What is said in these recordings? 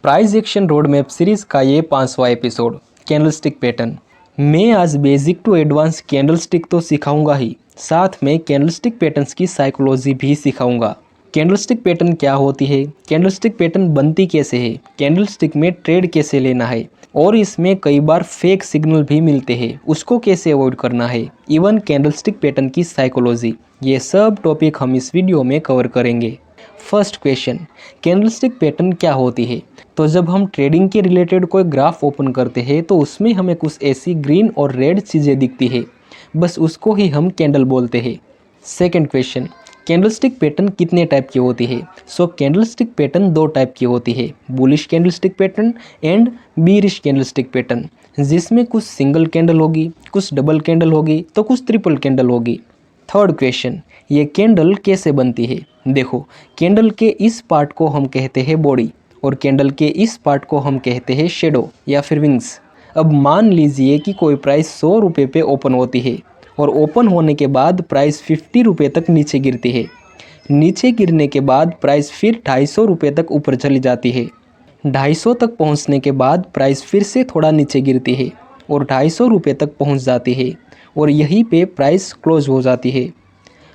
Price action road map series का ये 5वां एपिसोड कैंडलस्टिक पैटर्न। मैं आज बेसिक टू एडवांस कैंडलस्टिक तो सिखाऊंगा ही, साथ में कैंडलस्टिक पैटर्न्स की साइकोलॉजी भी सिखाऊंगा। कैंडलस्टिक पैटर्न क्या होती है, कैंडलस्टिक पैटर्न बनती कैसे है, कैंडलस्टिक में ट्रेड कैसे लेना है और इसमें कई बार फेक सिग्नल भी मिलते हैं, उसको कैसे अवॉइड करना है, इवन कैंडलस्टिक पैटर्न की साइकोलॉजी, ये सब टॉपिक हम इस वीडियो में कवर करेंगे। फर्स्ट क्वेश्चन, कैंडलस्टिक पैटर्न क्या होती है? तो जब हम ट्रेडिंग के रिलेटेड कोई ग्राफ ओपन करते हैं तो उसमें हमें कुछ ऐसी ग्रीन और रेड चीज़ें दिखती है, बस उसको ही हम कैंडल बोलते हैं। सेकंड क्वेश्चन, कैंडलस्टिक पैटर्न कितने टाइप की होती है? सो कैंडलस्टिक पैटर्न 2 टाइप की होती है, bullish candlestick pattern and bearish candlestick pattern, जिसमें कुछ सिंगल कैंडल होगी, कुछ डबल कैंडल होगी तो कुछ ट्रिपल कैंडल होगी। थर्ड क्वेश्चन, ये कैंडल कैसे बनती है? देखो, कैंडल के इस पार्ट को हम कहते हैं बॉडी और कैंडल के इस पार्ट को हम कहते हैं शेडो या फिर विंग्स। अब मान लीजिए कि कोई प्राइस 100 रुपये पे ओपन होती है और ओपन होने के बाद प्राइस 50 रुपये तक नीचे गिरती है। नीचे गिरने के बाद प्राइस फिर 250 रुपये तक ऊपर चली जाती है। 250 तक पहुंचने के बाद प्राइस फिर से थोड़ा नीचे गिरती है और 250 रुपये तक पहुंच जाती है और यहीं पे प्राइस क्लोज हो जाती है।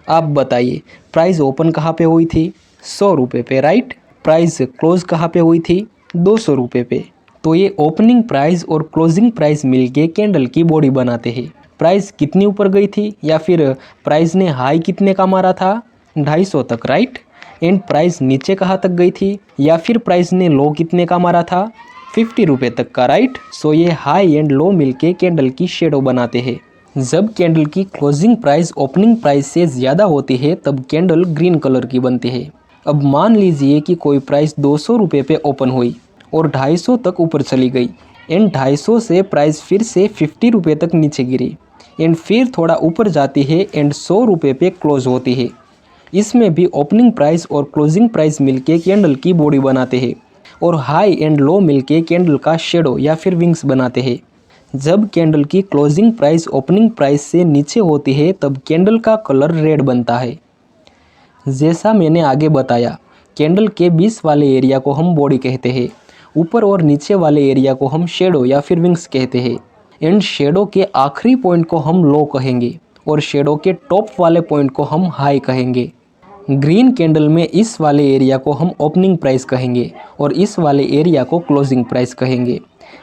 आप बताइए, प्राइस ओपन कहाँ पे हुई थी? 100 रुपये पे, राइट? प्राइस क्लोज कहाँ पे हुई थी? 200 रुपये पे। तो ये ओपनिंग प्राइस और क्लोजिंग प्राइस मिलके कैंडल की बॉडी बनाते हैं। प्राइस कितनी ऊपर गई थी या फिर प्राइस ने हाई कितने का मारा था? 250 तक, राइट? एंड प्राइस नीचे कहाँ तक गई थी या फिर प्राइस ने लो कितने का मारा था? 50 रुपये तक का, राइट? सो ये हाई एंड लो मिलके कैंडल की शेडो बनाते हैं। जब कैंडल की क्लोजिंग प्राइस ओपनिंग प्राइस से ज़्यादा होती है तब कैंडल ग्रीन कलर की बनती है। अब मान लीजिए कि कोई प्राइस 200 रुपये पे ओपन हुई और 250 तक ऊपर चली गई एंड 250 से प्राइस फिर से 50 रुपये तक नीचे गिरी एंड फिर थोड़ा ऊपर जाती है एंड 100 रुपये पे क्लोज होती है। इसमें भी ओपनिंग प्राइस और क्लोजिंग प्राइस मिलके कैंडल की बॉडी बनाते हैं और हाई एंड लो मिलके कैंडल का शेडो या फिर विंग्स बनाते हैं। जब कैंडल की क्लोजिंग प्राइस ओपनिंग प्राइस से नीचे होती है तब कैंडल का कलर रेड बनता है। जैसा मैंने आगे बताया, कैंडल के बीच वाले एरिया को हम बॉडी कहते हैं, ऊपर और नीचे वाले एरिया को हम शेडो या फिर विंग्स कहते हैं एंड शेडो के आखिरी पॉइंट को हम लो कहेंगे और शेडो के टॉप वाले पॉइंट को हम हाई कहेंगे। ग्रीन कैंडल में इस वाले एरिया को हम ओपनिंग प्राइस कहेंगे और इस वाले एरिया को क्लोजिंग प्राइस कहेंगे।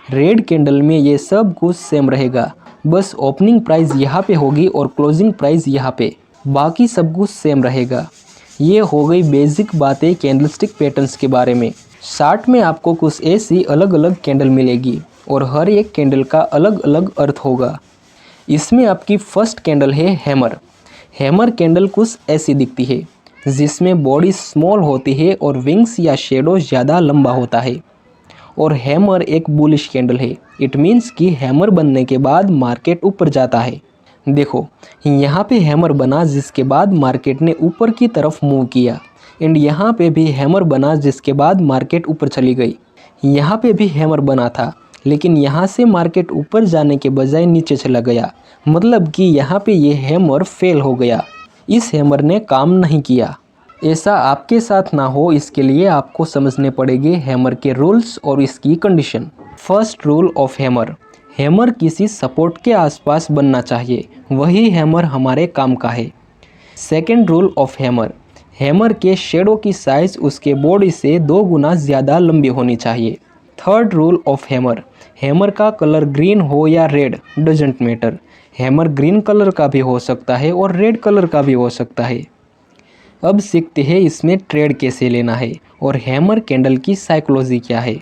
रेड कैंडल में ये सब कुछ सेम रहेगा, बस ओपनिंग प्राइस यहाँ पे होगी और क्लोजिंग प्राइस यहाँ पे, बाकी सब कुछ सेम रहेगा। ये हो गई बेसिक बातें कैंडलस्टिक पैटर्न्स के बारे में। चार्ट में आपको कुछ ऐसी अलग अलग कैंडल मिलेगी और हर एक कैंडल का अलग अलग अर्थ होगा। इसमें आपकी फर्स्ट कैंडल है हैमर। हैमर कैंडल कुछ ऐसी दिखती है जिसमें बॉडी स्मॉल होती है और विंग्स या शेडो ज़्यादा लंबा होता है और हैमर एक बुलिश कैंडल है। इट मीन्स कि हैमर बनने के बाद मार्केट ऊपर जाता है। देखो, यहाँ पे हैमर बना जिसके बाद मार्केट ने ऊपर की तरफ मूव किया एंड यहाँ पे भी हैमर बना जिसके बाद मार्केट ऊपर चली गई। यहाँ पे भी हैमर बना था लेकिन यहाँ से मार्केट ऊपर जाने के बजाय नीचे चला गया, मतलब कि यहाँ पे ये हैमर फेल हो गया, इस हैमर ने काम नहीं किया। ऐसा आपके साथ ना हो इसके लिए आपको समझने पड़ेंगे हैमर के रूल्स और इसकी condition. First rule of hammer, hammer किसी सपोर्ट के आसपास बनना चाहिए, वही हैमर हमारे काम का है। Second rule of hammer, hammer के शेडो की साइज उसके बॉडी से 2 गुना ज़्यादा लंबी होनी चाहिए। Third rule of hammer, hammer का कलर ग्रीन हो या red doesn't matter, hammer green colour का भी हो सकता है और रेड कलर का भी हो सकता है। अब सीखते हैं इसमें ट्रेड कैसे लेना है और हैमर कैंडल की साइकोलॉजी क्या है।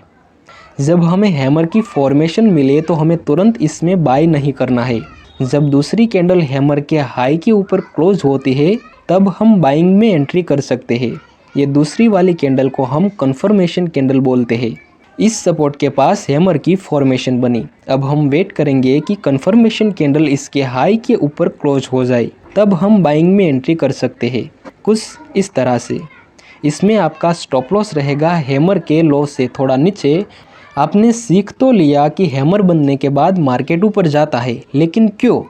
जब हमें हैमर की फॉर्मेशन मिले तो हमें तुरंत इसमें बाय नहीं करना है। जब दूसरी कैंडल हैमर के हाई के ऊपर क्लोज होती है तब हम बाइंग में एंट्री कर सकते हैं। ये दूसरी वाली कैंडल को हम कन्फर्मेशन कैंडल बोलते हैं। इस सपोर्ट के पास हैमर की फॉर्मेशन बनी। अब हम वेट करेंगे कि कन्फर्मेशन कैंडल इसके हाई के ऊपर क्लोज हो जाए, तब हम बाइंग में एंट्री कर सकते हैं, कुछ इस तरह से। इसमें आपका स्टॉप लॉस रहेगा हैमर के लो से थोड़ा नीचे। आपने सीख तो लिया कि हैमर बनने के बाद मार्केट ऊपर जाता है, लेकिन क्यों?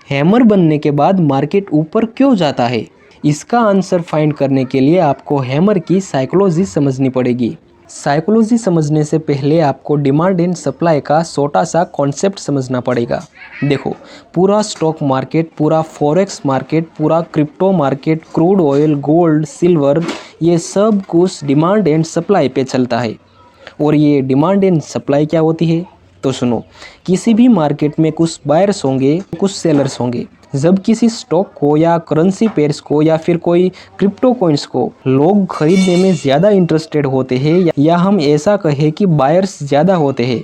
हैमर बनने के बाद मार्केट ऊपर क्यों जाता है? इसका आंसर फाइंड करने के लिए आपको हैमर की साइकोलॉजी समझनी पड़ेगी। साइकोलॉजी समझने से पहले आपको डिमांड एंड सप्लाई का छोटा सा कॉन्सेप्ट समझना पड़ेगा। देखो, पूरा स्टॉक मार्केट, पूरा फॉरेक्स मार्केट, पूरा crypto market, crude oil, gold, silver, ये सब कुछ डिमांड एंड सप्लाई पे चलता है। और ये डिमांड एंड सप्लाई क्या होती है? तो सुनो, किसी भी मार्केट में कुछ बायर्स होंगे, कुछ सेलर्स होंगे। जब किसी स्टॉक को या करेंसी पेयर्स को या फिर कोई क्रिप्टो कॉइन्स को लोग खरीदने में ज़्यादा इंटरेस्टेड होते हैं, या हम ऐसा कहें कि बायर्स ज़्यादा होते हैं,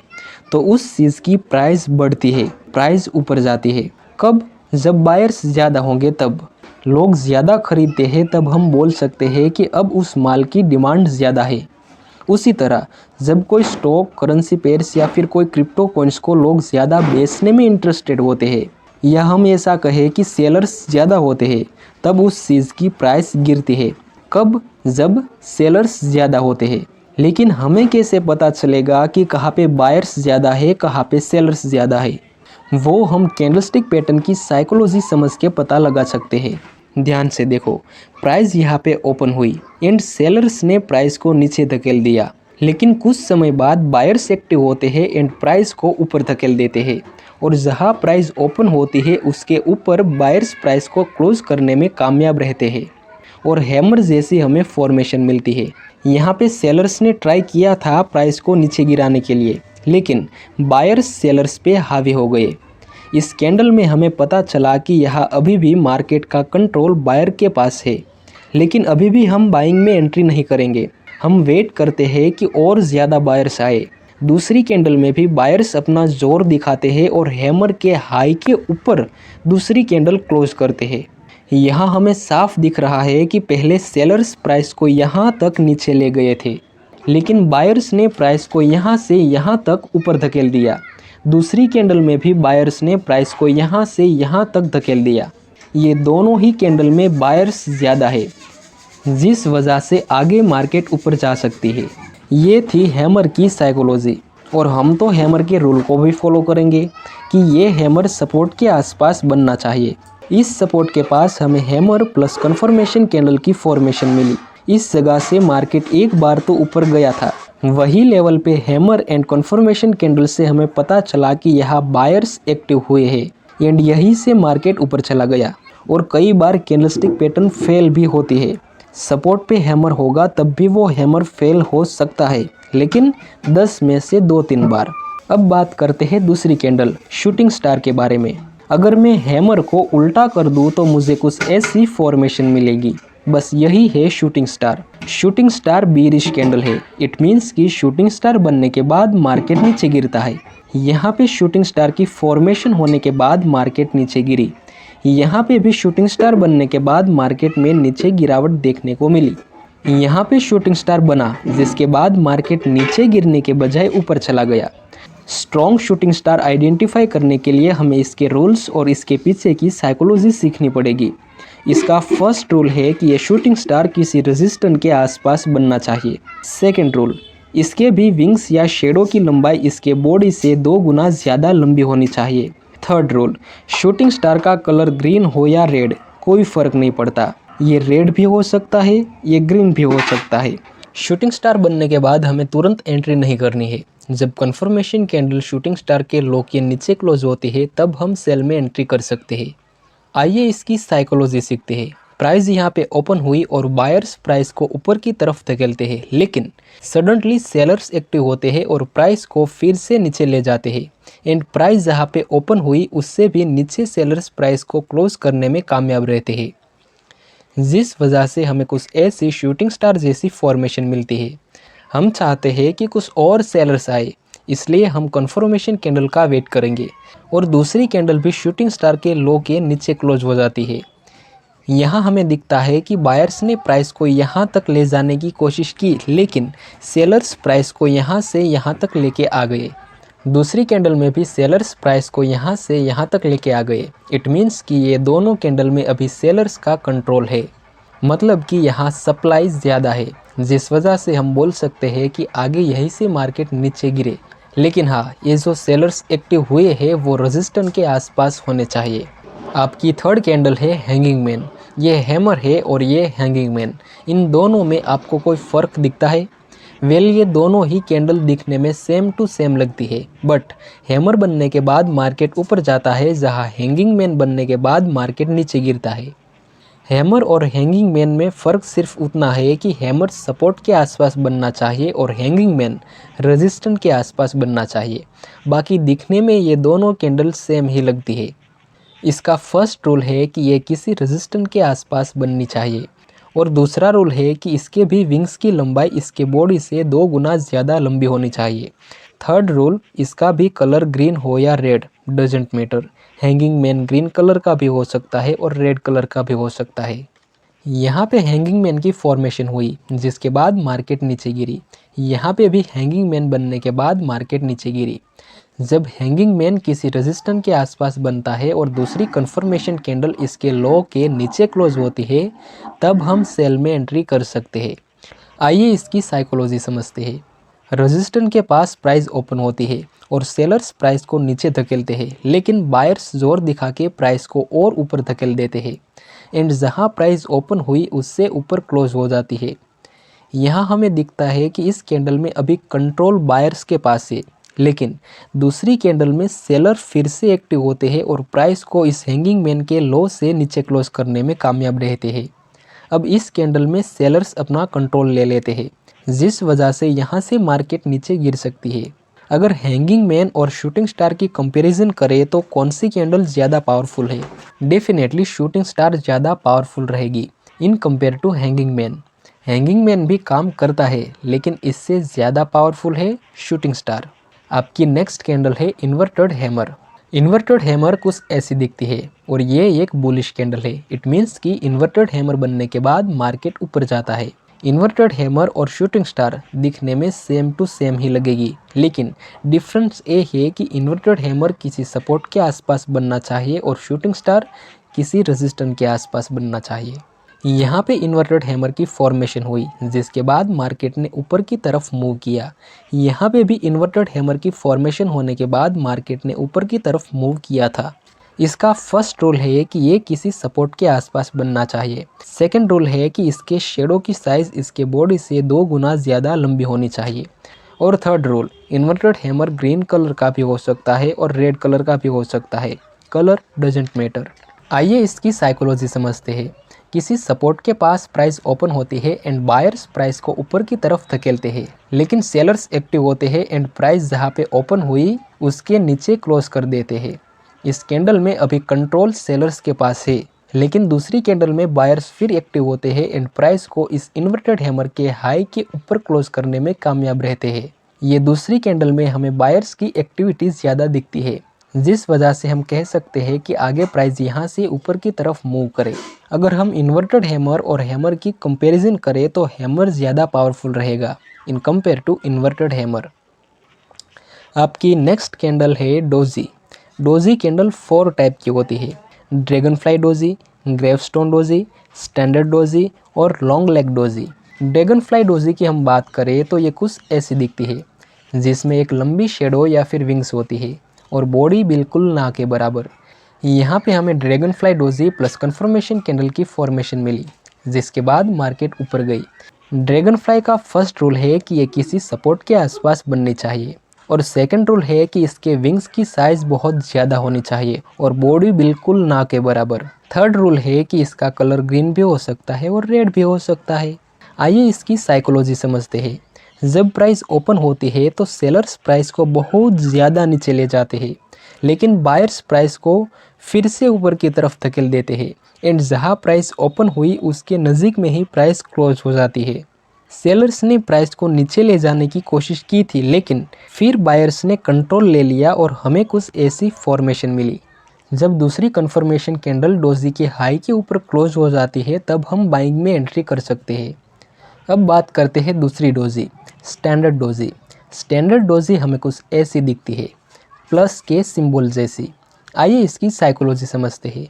तो उस चीज़ की प्राइस बढ़ती है, प्राइस ऊपर जाती है। कब? जब बायर्स ज़्यादा होंगे, तब लोग ज़्यादा खरीदते हैं, तब हम बोल सकते हैं कि अब उस माल की डिमांड ज़्यादा है। उसी तरह जब कोई स्टॉक, करेंसी पेयर्स या फिर कोई क्रिप्टो कॉइन्स को लोग ज़्यादा बेचने में इंटरेस्टेड होते हैं, या हम ऐसा कहें कि सेलर्स ज़्यादा होते हैं, तब उस चीज़ की प्राइस गिरती है। कब? जब सेलर्स ज़्यादा होते हैं। लेकिन हमें कैसे पता चलेगा कि कहाँ पे बायर्स ज़्यादा है, कहाँ पे सेलर्स ज़्यादा है? वो हम कैंडलस्टिक पैटर्न की साइकोलॉजी समझ के पता लगा सकते हैं। ध्यान से देखो, प्राइस यहाँ पे ओपन हुई एंड सेलर्स ने प्राइस को नीचे धकेल दिया, लेकिन कुछ समय बाद बायर्स एक्टिव होते हैं एंड प्राइस को ऊपर धकेल देते हैं, और जहाँ प्राइस ओपन होती है उसके ऊपर बायर्स प्राइस को क्लोज करने में कामयाब रहते हैं और हैमर जैसी हमें फॉर्मेशन मिलती है। यहाँ पे सेलर्स ने ट्राई किया था प्राइस को नीचे गिराने के लिए, लेकिन बायर्स सेलर्स पे हावी हो गए। इस कैंडल में हमें पता चला कि यहाँ अभी भी मार्केट का कंट्रोल बायर के पास है, लेकिन अभी भी हम बाइंग में एंट्री नहीं करेंगे। हम वेट करते हैं कि और ज़्यादा बायर्स आए। दूसरी कैंडल में भी बायर्स अपना जोर दिखाते हैं और हैमर के हाई के ऊपर दूसरी कैंडल क्लोज करते हैं। यहाँ हमें साफ दिख रहा है कि पहले सेलर्स प्राइस को यहाँ तक नीचे ले गए थे, लेकिन बायर्स ने प्राइस को यहाँ से यहाँ तक ऊपर धकेल दिया। दूसरी कैंडल में भी बायर्स ने प्राइस को यहाँ से यहाँ तक धकेल दिया। ये दोनों ही कैंडल में बायर्स ज़्यादा है, जिस वजह से आगे मार्केट ऊपर जा सकती है। ये थी हैमर की साइकोलॉजी, और हम तो हैमर के रूल को भी फॉलो करेंगे कि ये हैमर सपोर्ट के आसपास बनना चाहिए। इस सपोर्ट के पास हमें हैमर प्लस कन्फर्मेशन कैंडल की फॉर्मेशन मिली। इस जगह से मार्केट एक बार तो ऊपर गया था, वही लेवल पे हैमर एंड कन्फर्मेशन कैंडल से हमें पता चला कि यहाँ बायर्स एक्टिव हुए हैं एंड यहीं से मार्केट ऊपर चला गया। और कई बार कैंडलस्टिक पैटर्न फेल भी होती है। सपोर्ट पे हैमर होगा तब भी वो हैमर फेल हो सकता है, लेकिन 10 में से 2-3 बार। अब बात करते हैं दूसरी कैंडल शूटिंग स्टार के बारे में। अगर मैं हैमर को उल्टा कर दूं तो मुझे कुछ ऐसी फॉर्मेशन मिलेगी। बस यही है shooting star. Shooting star bearish candle है। इट मीन्स कि शूटिंग स्टार बनने के बाद मार्केट नीचे गिरता है। यहाँ पे शूटिंग स्टार की फॉर्मेशन होने के बाद मार्केट नीचे गिरी। यहाँ पे भी शूटिंग स्टार बनने के बाद मार्केट में नीचे गिरावट देखने को मिली। यहाँ पे शूटिंग स्टार बना, जिसके बाद मार्केट नीचे गिरने के बजाय ऊपर चला गया। स्ट्रॉन्ग शूटिंग स्टार आइडेंटिफाई करने के लिए हमें इसके रूल्स और इसके पीछे की साइकोलॉजी सीखनी पड़ेगी। इसका फर्स्ट रूल है कि ये शूटिंग स्टार किसी रेजिस्टेंस के आसपास बनना चाहिए। सेकंड रूल, इसके भी विंग्स या शेडो की लंबाई इसके बॉडी से 2 गुना ज़्यादा लंबी होनी चाहिए। थर्ड रूल, शूटिंग स्टार का कलर ग्रीन हो या रेड, कोई फ़र्क नहीं पड़ता। ये रेड भी हो सकता है, ये ग्रीन भी हो सकता है। शूटिंग स्टार बनने के बाद हमें तुरंत एंट्री नहीं करनी है। जब कन्फर्मेशन कैंडल शूटिंग स्टार के लो के नीचे क्लोज होती है, तब हम सेल में एंट्री कर सकते हैं। आइए इसकी साइकोलॉजी सीखते हैं। प्राइस यहाँ पे ओपन हुई और बायर्स प्राइस को ऊपर की तरफ धकेलते हैं, लेकिन सडनली सेलर्स एक्टिव होते हैं और प्राइस को फिर से नीचे ले जाते हैं। एंड प्राइस जहाँ पे ओपन हुई उससे भी नीचे सेलर्स प्राइस को क्लोज करने में कामयाब रहते हैं, जिस वजह से हमें कुछ ऐसी शूटिंग स्टार जैसी फॉर्मेशन मिलती है। हम चाहते हैं कि कुछ और सेलर्स आए, इसलिए हम कन्फर्मेशन कैंडल का वेट करेंगे और दूसरी कैंडल भी शूटिंग स्टार के लो के नीचे क्लोज हो जाती है। यहाँ हमें दिखता है कि बायर्स ने प्राइस को यहाँ तक ले जाने की कोशिश की, लेकिन सेलर्स प्राइस को यहाँ से यहाँ तक लेके आ गए। दूसरी कैंडल में भी सेलर्स प्राइस को यहाँ से यहाँ तक लेके आ गए। इट मीन्स कि ये दोनों कैंडल में अभी सेलर्स का कंट्रोल है, मतलब कि यहाँ सप्लाई ज़्यादा है, जिस वजह से हम बोल सकते हैं कि आगे यहीं से मार्केट नीचे गिरे। लेकिन हाँ, ये जो सेलर्स एक्टिव हुए हैं वो रेजिस्टेंस के आसपास होने चाहिए। आपकी थर्ड कैंडल है हैंगिंग मैन। ये हैमर है और ये हैंगिंग मैन, इन दोनों में आपको कोई फ़र्क दिखता है? वेल ये दोनों ही कैंडल दिखने में सेम टू सेम लगती है, बट हैमर बनने के बाद मार्केट ऊपर जाता है, जहां हैंगिंग मैन बनने के बाद मार्केट नीचे गिरता है। हैमर और हैंगिंग मैन में फ़र्क सिर्फ उतना है कि हैमर सपोर्ट के आसपास बनना चाहिए और हैंगिंग मैन रेजिस्टेंस के आसपास बनना चाहिए। बाकी दिखने में ये दोनों कैंडल सेम ही लगती है। इसका फर्स्ट रूल है कि ये किसी रेजिस्टेंस के आसपास बननी चाहिए, और दूसरा रूल है कि इसके भी विंग्स की लंबाई इसके बॉडी से 2 गुना ज़्यादा लंबी होनी चाहिए। थर्ड रूल, इसका भी कलर ग्रीन हो या red doesn't matter. Hanging man green colour का भी हो सकता है और रेड कलर का भी हो सकता है। यहाँ पे हैंगिंग मैन की फॉर्मेशन हुई, जिसके बाद मार्केट नीचे गिरी। यहाँ पे भी हैंगिंग मैन बनने के बाद मार्केट नीचे गिरी। जब हैंगिंग मैन किसी रेजिस्टेंस के आसपास बनता है और दूसरी कन्फर्मेशन कैंडल इसके लो के नीचे क्लोज होती है, तब हम सेल में एंट्री कर सकते हैं। आइए इसकी साइकोलॉजी समझते हैं। रेजिस्टेंस के पास प्राइस ओपन होती है और सेलर्स प्राइस को नीचे धकेलते हैं, लेकिन बायर्स जोर दिखा के प्राइस को और ऊपर धकेल देते हैं, एंड जहां प्राइस ओपन हुई उससे ऊपर क्लोज हो जाती है। यहाँ हमें दिखता है कि इस कैंडल में अभी कंट्रोल बायर्स के पास है, लेकिन दूसरी कैंडल में सेलर फिर से एक्टिव होते हैं और प्राइस को इस हैंगिंग मैन के लो से नीचे क्लोज करने में कामयाब रहते हैं। अब इस कैंडल में सेलर्स अपना कंट्रोल ले लेते हैं, जिस वजह से यहाँ से मार्केट नीचे गिर सकती है। अगर हैंगिंग मैन और शूटिंग स्टार की कंपैरिजन करें तो कौन सी कैंडल ज़्यादा पावरफुल है? डेफिनेटली शूटिंग स्टार ज़्यादा पावरफुल रहेगी in compare to hanging man. Hanging man भी काम करता है, लेकिन इससे ज़्यादा पावरफुल है शूटिंग स्टार। आपकी नेक्स्ट कैंडल है इन्वर्टेड हैमर। इन्वर्टेड हैमर कुछ ऐसी दिखती है और ये एक बुलिश कैंडल है। इट मीन्स कि इन्वर्टेड हैमर बनने के बाद मार्केट ऊपर जाता है। इन्वर्टेड हैमर और शूटिंग स्टार दिखने में सेम टू सेम ही लगेगी, लेकिन डिफरेंस ये है कि इन्वर्टेड हैमर किसी सपोर्ट के आसपास बनना चाहिए और शूटिंग स्टार किसी रेजिस्टेंस के आसपास बनना चाहिए। यहाँ पे इन्वर्टेड हैमर की फॉर्मेशन हुई, जिसके बाद मार्केट ने ऊपर की तरफ मूव किया। यहाँ पे भी इन्वर्टेड हैमर की फॉर्मेशन होने के बाद मार्केट ने ऊपर की तरफ मूव किया था। इसका फर्स्ट रूल है कि ये किसी सपोर्ट के आसपास बनना चाहिए। सेकंड रूल है कि इसके शेडो की साइज़ इसके बॉडी से 2 गुना ज़्यादा लंबी होनी चाहिए। और third rule, inverted hammer green colour का भी हो सकता है और रेड कलर का भी हो सकता है। Colour doesn't matter. आइए इसकी साइकोलॉजी समझते हैं। किसी सपोर्ट के पास प्राइस ओपन होती है एंड बायर्स प्राइस को ऊपर की तरफ धकेलते हैं, लेकिन सेलर्स एक्टिव होते हैं एंड प्राइस जहां पे ओपन हुई उसके नीचे क्लोज कर देते हैं। इस कैंडल में अभी कंट्रोल सेलर्स के पास है, लेकिन दूसरी कैंडल में बायर्स फिर एक्टिव होते हैं एंड प्राइस को इस इन्वर्टेड हैमर के हाई के ऊपर क्लोज करने में कामयाब रहते हैं। ये दूसरी कैंडल में हमें बायर्स की एक्टिविटी ज़्यादा दिखती है, जिस वजह से हम कह सकते हैं कि आगे प्राइस यहाँ से ऊपर की तरफ मूव करे। अगर हम इन्वर्टेड हैमर और हैमर की कंपैरिजन करें तो हैमर ज़्यादा पावरफुल रहेगा in compare to inverted hammer. आपकी नेक्स्ट कैंडल है डोजी। डोजी कैंडल 4 टाइप की होती है: dragonfly doji, gravestone doji, standard doji और long leg doji. Dragonfly doji की हम बात करें तो ये कुछ ऐसी दिखती है, जिसमें एक लंबी शेडो या फिर विंग्स होती है और बॉडी बिल्कुल ना के बराबर। यहाँ पे हमें dragonfly doji plus confirmation candle की फॉर्मेशन मिली, जिसके बाद मार्केट ऊपर गई। ड्रैगन फ्लाई का फर्स्ट रूल है कि ये किसी सपोर्ट के आसपास बननी चाहिए, और सेकंड रूल है कि इसके विंग्स की साइज़ बहुत ज़्यादा होनी चाहिए और बॉडी बिल्कुल ना के बराबर। थर्ड रूल है कि इसका कलर ग्रीन भी हो सकता है और रेड भी हो सकता है। आइए इसकी साइकोलॉजी समझते हैं। जब प्राइस ओपन होती है तो सेलर्स प्राइस को बहुत ज़्यादा नीचे ले जाते हैं, लेकिन बायर्स प्राइस को फिर से ऊपर की तरफ धकेल देते हैं एंड जहां प्राइस ओपन हुई उसके नज़दीक में ही प्राइस क्लोज हो जाती है। सेलर्स ने प्राइस को नीचे ले जाने की कोशिश की थी, लेकिन फिर बायर्स ने कंट्रोल ले लिया और हमें कुछ ऐसी फॉर्मेशन मिली। जब दूसरी कन्फर्मेशन कैंडल डोजी के हाई के ऊपर क्लोज हो जाती है, तब हम बाइंग में एंट्री कर सकते हैं। अब बात करते हैं दूसरी doji, standard doji. Standard doji हमें कुछ ऐसी दिखती है, प्लस के सिंबल जैसी। आइए इसकी साइकोलॉजी समझते हैं।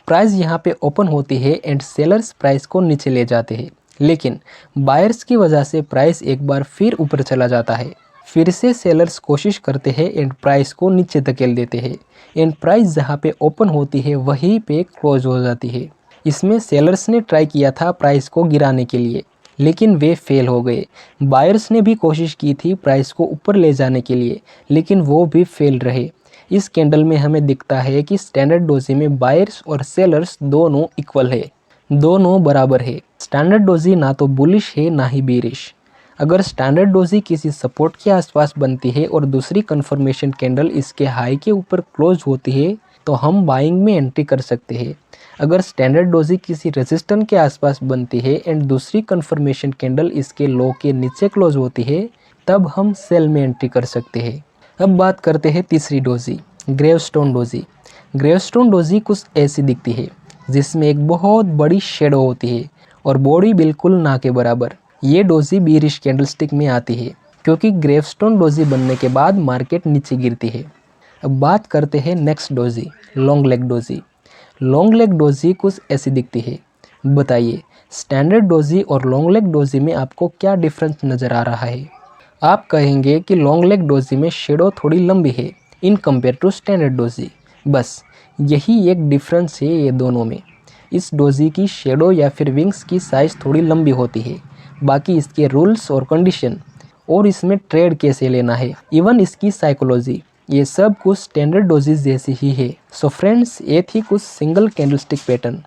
प्राइस यहाँ पे ओपन होती है एंड सेलर्स प्राइस को नीचे ले जाते हैं, लेकिन बायर्स की वजह से प्राइस एक बार फिर ऊपर चला जाता है। फिर से सेलर्स कोशिश करते हैं एंड प्राइस को नीचे धकेल देते हैं एंड प्राइस जहाँ पे ओपन होती है वहीं पे क्लोज हो जाती है। इसमें सेलर्स ने ट्राई किया था प्राइस को गिराने के लिए, लेकिन वे फेल हो गए। बायर्स ने भी कोशिश की थी प्राइस को ऊपर ले जाने के लिए, लेकिन वो भी फेल रहे। इस कैंडल में हमें दिखता है कि स्टैंडर्ड डोजी में बायर्स और सेलर्स दोनों इक्वल है, दोनों बराबर है। स्टैंडर्ड डोजी ना तो बुलिश है ना ही बेरिश। अगर स्टैंडर्ड डोजी किसी सपोर्ट के आसपास बनती है और दूसरी कंफर्मेशन कैंडल इसके हाई के ऊपर क्लोज होती है तो हम बाइंग में एंट्री कर सकते हैं। अगर स्टैंडर्ड डोजी किसी रेजिस्टेंस के आसपास बनती है एंड दूसरी कंफर्मेशन कैंडल इसके लो के नीचे क्लोज होती है तब हम सेल में एंट्री कर सकते हैं। अब बात करते हैं तीसरी doji, gravestone doji. Gravestone doji कुछ ऐसी दिखती है जिसमें एक बहुत बड़ी शेडो होती है और बॉडी बिल्कुल ना के बराबर। ये डोजी बीरिश कैंडलस्टिक में आती है क्योंकि ग्रेवस्टोन डोजी बनने के बाद मार्केट नीचे गिरती है। अब बात करते हैं next doji, long leg doji. Long leg doji कुछ ऐसी दिखती है। बताइए स्टैंडर्ड डोजी और लॉन्ग लेग डोजी में आपको क्या डिफरेंस नज़र आ रहा है? आप कहेंगे कि लॉन्ग लेग डोजी में शेडो थोड़ी लंबी है in compare to standard doji. बस यही एक डिफरेंस है ये दोनों में। इस डोजी की शेडो या फिर विंग्स की साइज़ थोड़ी लंबी होती है, बाकी इसके रूल्स और कंडीशन और इसमें ट्रेड कैसे लेना है, इवन इसकी साइकोलॉजी, ये सब कुछ स्टैंडर्ड डोजेस जैसी ही है। सो फ्रेंड्स, ये थी कुछ सिंगल कैंडलस्टिक पैटर्न।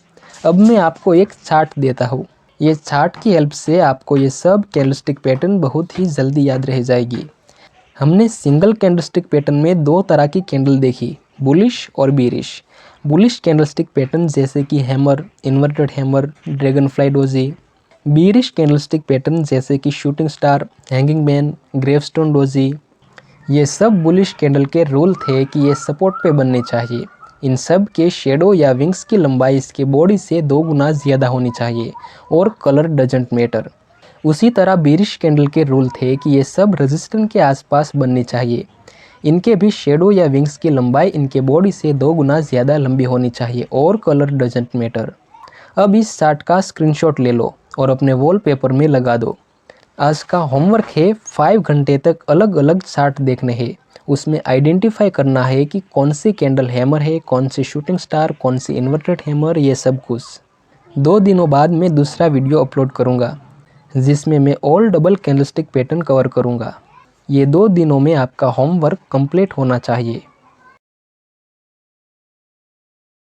अब मैं आपको एक चार्ट देता हूँ। ये चार्ट की हेल्प से आपको ये सब कैंडलस्टिक पैटर्न बहुत ही जल्दी याद रह जाएगी। हमने सिंगल कैंडलस्टिक पैटर्न में दो तरह की कैंडल देखी, बुलिश और बीरिश। बुलिश कैंडलस्टिक पैटर्न जैसे कि hammer, inverted hammer, Dragonfly doji. Bearish candlestick pattern जैसे कि shooting star, hanging man, gravestone doji. ये सब बुलिश कैंडल के रूल थे कि ये सपोर्ट पे बनने चाहिए। इन सब के शेडो या विंग्स की लंबाई इसके बॉडी से 2 गुना ज़्यादा होनी चाहिए और कलर डजंट मैटर। उसी तरह बीरिश कैंडल के रूल थे कि ये सब रेजिस्टेंस के आसपास बनने चाहिए। इनके भी शेडो या विंग्स की लंबाई इनके बॉडी से 2 गुना ज़्यादा लंबी होनी चाहिए और कलर डजंट मैटर। अब इस चार्ट का स्क्रीनशॉट ले लो और अपने वॉलपेपर में लगा दो। आज का होमवर्क है 5 घंटे तक अलग अलग चार्ट देखने हैं। उसमें आइडेंटिफाई करना है कि कौन सी कैंडल हैमर है, कौन सी शूटिंग स्टार, कौन सी इन्वर्टेड हैमर, ये सब कुछ। 2 दिनों बाद मैं दूसरा वीडियो अपलोड करूँगा जिसमें मैं all double candlestick pattern cover करूँगा। ये 2 दिनों में आपका होमवर्क कंप्लीट होना चाहिए।